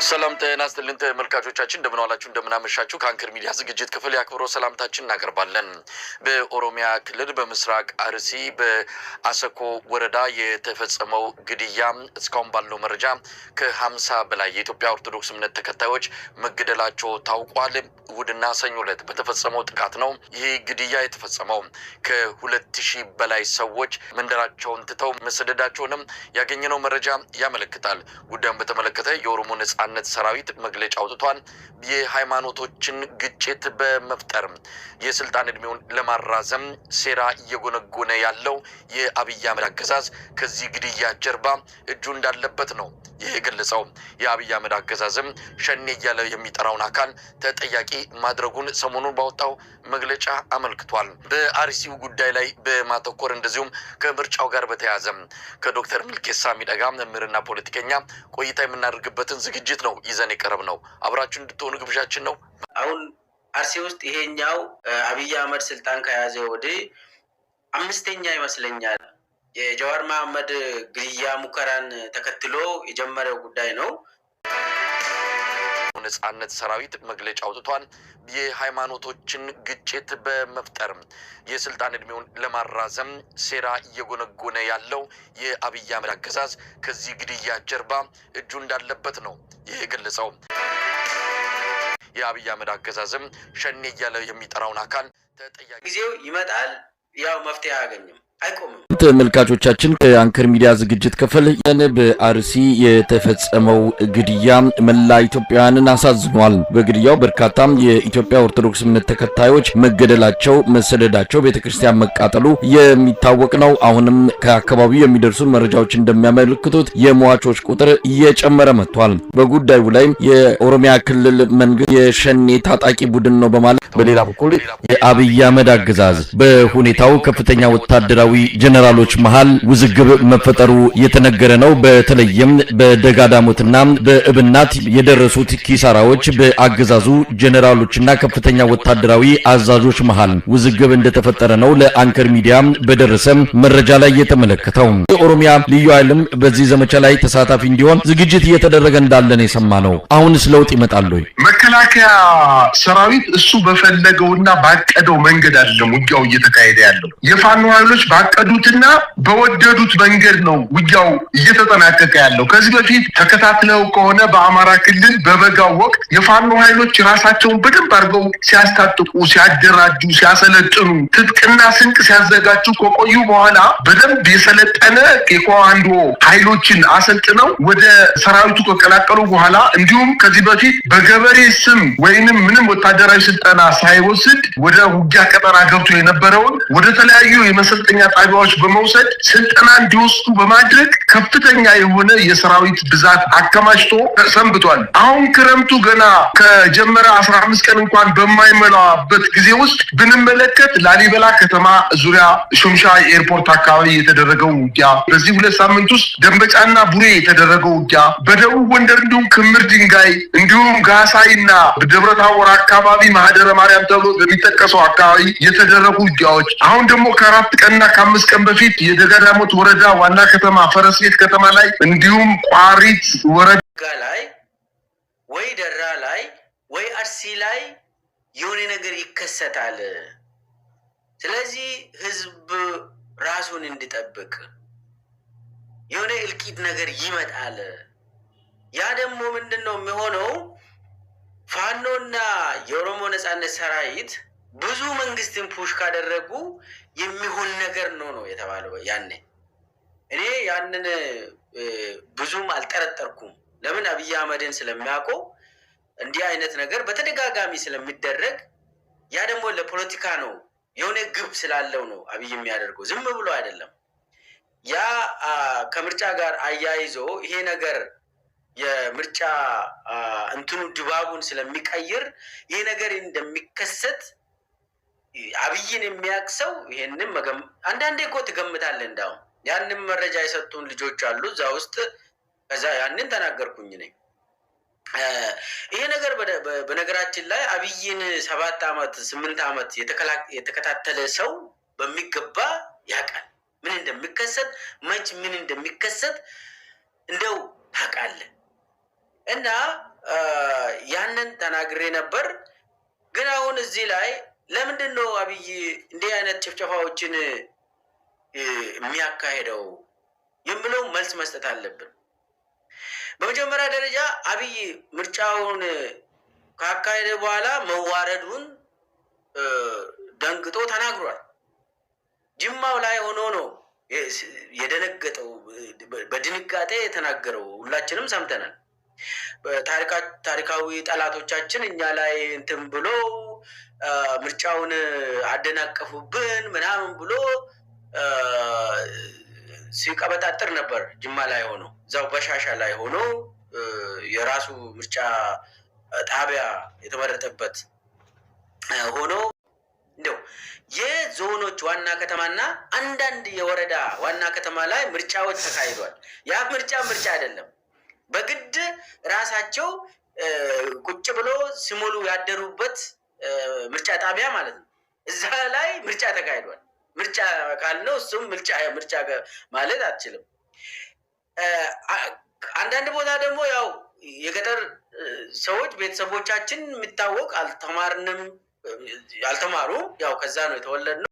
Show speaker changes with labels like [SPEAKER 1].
[SPEAKER 1] ሰላም ጤና ይስጥልን ተመልካቾቻችን እንደምን ዋላችሁ እንደምን አመሻችሁ ከአንከር ሚዲያ ዝግጅት ክፍል ያክብሮ ሰላምታችን እናቀርባለን። በኦሮሚያ ክልል በምስራቅ አርሲ በአሰኮ ወረዳ የተፈጸመው ግድያ እስካሁን ባለው መረጃ ከ50 በላይ የኢትዮጵያ ኦርቶዶክስ እምነት ተከታዮች መገደላቸው ታውቋል። እሁድና ሰኞ ዕለት በተፈጸመው ጥቃት ነው ይህ ግድያ የተፈጸመው። ከ2000 በላይ ሰዎች መንደራቸውን ትተው መሰደዳቸውንም ያገኘነው መረጃ ያመለክታል። ጉዳዩን በተመለከተ የኦሮሞ ነጻነት ሰራዊት መግለጫ አውጥቷል። የሃይማኖቶችን ግጭት በመፍጠር የስልጣን እድሜውን ለማራዘም ሴራ እየጎነጎነ ያለው የአብይ አህመድ አገዛዝ ከዚህ ግድያ ጀርባ እጁ እንዳለበት ነው የገለጸው። የአብይ አህመድ አገዛዝም ሸኔ እያለ የሚጠራውን አካል ተጠያቂ ማድረጉን ሰሞኑን ባወጣው መግለጫ አመልክቷል። በአርሲው ጉዳይ ላይ በማተኮር እንደዚሁም ከምርጫው ጋር በተያያዘ ከዶክተር ሚልኬሳ ሚደጋ መምህርና ፖለቲከኛ ቆይታ የምናደርግበትን ዝግጅት ነው ይዘን የቀረብነው። አብራችሁ እንድትሆኑ ግብዣችን ነው።
[SPEAKER 2] አሁን አርሲ ውስጥ ይሄኛው አብይ አህመድ ስልጣን ከያዘ ወዲህ 5ኛ ይመስለኛል የጀዋር መሐመድ ግድያ ሙከራን ተከትሎ የጀመረው ጉዳይ ነው።
[SPEAKER 1] ነጻነት ሰራዊት መግለጫ አውጥቷል። የሃይማኖቶችን ግጭት በመፍጠር የስልጣን እድሜውን ለማራዘም ሴራ እየጎነጎነ ያለው የአብይ አህመድ አገዛዝ ከዚህ ግድያ ጀርባ እጁ እንዳለበት ነው የገለጸው። የአብይ አህመድ አገዛዝም ሸኔ እያለ የሚጠራውን አካል ተጠያቂ
[SPEAKER 2] ጊዜው ይመጣል፣ ያው መፍትሄ አያገኝም፣ አይቆምም።
[SPEAKER 1] ተመልካቾቻችን ከአንከር ሚዲያ ዝግጅት ክፍል በአርሲ የተፈጸመው ግድያ መላ ኢትዮጵያውያንን አሳዝኗል። በግድያው በርካታ የኢትዮጵያ ኦርቶዶክስ እምነት ተከታዮች መገደላቸው፣ መሰደዳቸው፣ ቤተክርስቲያን መቃጠሉ የሚታወቅ ነው። አሁንም ከአካባቢው የሚደርሱ መረጃዎች እንደሚያመለክቱት የሟቾች ቁጥር እየጨመረ መጥቷል። በጉዳዩ ላይ የኦሮሚያ ክልል መንግስት የሸኔ ታጣቂ ቡድን ነው በማለት በሌላ በኩል የአብይ አህመድ አገዛዝ በሁኔታው ከፍተኛ ወታደራዊ ጀነራሎች መሃል ውዝግብ መፈጠሩ የተነገረ ነው። በተለይም በደጋዳሞትና በእብናት የደረሱት ኪሳራዎች በአገዛዙ ጀነራሎችና ከፍተኛ ወታደራዊ አዛዦች መሃል ውዝግብ እንደተፈጠረ ነው ለአንከር ሚዲያ በደረሰ መረጃ ላይ የተመለከተው። የኦሮሚያ ልዩ ኃይልም በዚህ ዘመቻ ላይ ተሳታፊ እንዲሆን ዝግጅት እየተደረገ እንዳለ ነው የሰማነው። አሁንስ ለውጥ ይመጣል ወይ?
[SPEAKER 3] መከላከያ ሰራዊት እሱ በፈለገውና ባቀደው መንገድ አይደለም ውጊያው እየተካሄደ ያለው። የፋኖ ኃይሎች ባቀዱትና በወደዱት መንገድ ነው ውጊያው እየተጠናቀቀ ያለው። ከዚህ በፊት ተከታትለው ከሆነ በአማራ ክልል በበጋው ወቅት የፋኖ ኃይሎች ራሳቸውን በደንብ አድርገው ሲያስታጥቁ፣ ሲያደራጁ፣ ሲያሰለጥኑ፣ ትጥቅና ስንቅ ሲያዘጋጁ ከቆዩ በኋላ በደንብ የሰለጠነ የኮማንዶ ኃይሎችን አሰልጥነው ወደ ሰራዊቱ ከቀላቀሉ በኋላ እንዲሁም ከዚህ በፊት በገበሬ ስም ወይንም ምንም ወታደራዊ ስልጠና ሳይወስድ ወደ ውጊያ ቀጠና ገብቶ የነበረውን ወደ ተለያዩ የመሰልጠኛ ጣቢያዎች በመውሰድ ስልጠና እንዲወስዱ በማድረግ ከፍተኛ የሆነ የሰራዊት ብዛት አከማችቶ ሰንብቷል። አሁን ክረምቱ ገና ከጀመረ 15 ቀን እንኳን በማይሞላበት ጊዜ ውስጥ ብንመለከት ላሊበላ ከተማ ዙሪያ ሹምሻ ኤርፖርት አካባቢ የተደረገው ውጊያ፣ በዚህ 2 ሳምንት ውስጥ ደንበጫና ቡሬ የተደረገው ውጊያ፣ በደቡብ ጎንደር እንዲሁም ክምር ድንጋይ እንዲሁም ጋሳይና ደብረታቦር አካባቢ ማህደረ ማርያም ተብሎ በሚጠቀሰው አካባቢ የተደረጉ ውጊያዎች፣ አሁን ደግሞ ከ4 ቀንና ከ5 ቀን በፊት የደጋዳሞት ወረዳ ዋና ከተማ ፈረስ ቤት ከተማ ላይ እንዲሁም ቋሪት ወረዳ
[SPEAKER 2] ላይ ወይ ደራ ላይ ወይ አርሲ ላይ የሆነ ነገር ይከሰታል። ስለዚህ ህዝብ ራሱን እንዲጠብቅ የሆነ እልቂት ነገር ይመጣል። ያ ደግሞ ምንድነው የሚሆነው? ፋኖና የኦሮሞ ነጻነት ሰራዊት ብዙ መንግስትን ፑሽ ካደረጉ የሚሆን ነገር ነው የተባለው። ያኔ እኔ ያንን ብዙም አልጠረጠርኩም። ለምን? አብይ አህመድን ስለሚያውቀው እንዲህ አይነት ነገር በተደጋጋሚ ስለሚደረግ፣ ያ ደግሞ ለፖለቲካ ነው፣ የሆነ ግብ ስላለው ነው አብይ የሚያደርገው፣ ዝም ብሎ አይደለም። ያ ከምርጫ ጋር አያይዞ ይሄ ነገር የምርጫ እንትኑ ድባቡን ስለሚቀይር ይሄ ነገር እንደሚከሰት አብይን የሚያክሰው ይሄንን አንዳንዴ እኮ ትገምታለህ። እንዳው ያንን መረጃ የሰጡን ልጆች አሉ እዛ ውስጥ። ከዛ ያንን ተናገርኩኝ ነኝ። ይሄ ነገር በነገራችን ላይ አብይን 7 ዓመት 8 ዓመት የተከታተለ ሰው በሚገባ ያውቃል ምን እንደሚከሰት፣ መች ምን እንደሚከሰት እንደው ታውቃለህ። እና ያንን ተናግሬ ነበር። ግን አሁን እዚህ ላይ ለምንድን ነው አብይ እንዲህ አይነት ጭፍጨፋዎችን የሚያካሄደው የሚለው መልስ መስጠት አለብን። በመጀመሪያ ደረጃ አብይ ምርጫውን ካካሄደ በኋላ መዋረዱን ደንግጦ ተናግሯል። ጅማው ላይ ሆኖ ነው የደነገጠው፣ በድንጋጤ የተናገረው ሁላችንም ሰምተናል። ታሪካዊ ጠላቶቻችን እኛ ላይ እንትን ብሎ ምርጫውን አደናቀፉብን ምናምን ብሎ ሲቀበጣጥር ነበር። ጅማ ላይ ሆኖ እዛው በሻሻ ላይ ሆኖ የራሱ ምርጫ ጣቢያ የተመረጠበት ሆኖ እንደው የዞኖች ዋና ከተማና አንዳንድ የወረዳ ዋና ከተማ ላይ ምርጫዎች ተካሂዷል። ያ ምርጫ አይደለም፣ በግድ ራሳቸው ቁጭ ብሎ ሲሞሉ ያደሩበት ምርጫ ጣቢያ ማለት ነው። እዛ ላይ ምርጫ ተካሂዷል። ምርጫ ካልነው እሱም ምርጫ ማለት አትችልም። አንዳንድ ቦታ ደግሞ ያው የገጠር ሰዎች ቤተሰቦቻችን የሚታወቅ አልተማሩም፣ ያው ከዛ ነው የተወለድነው።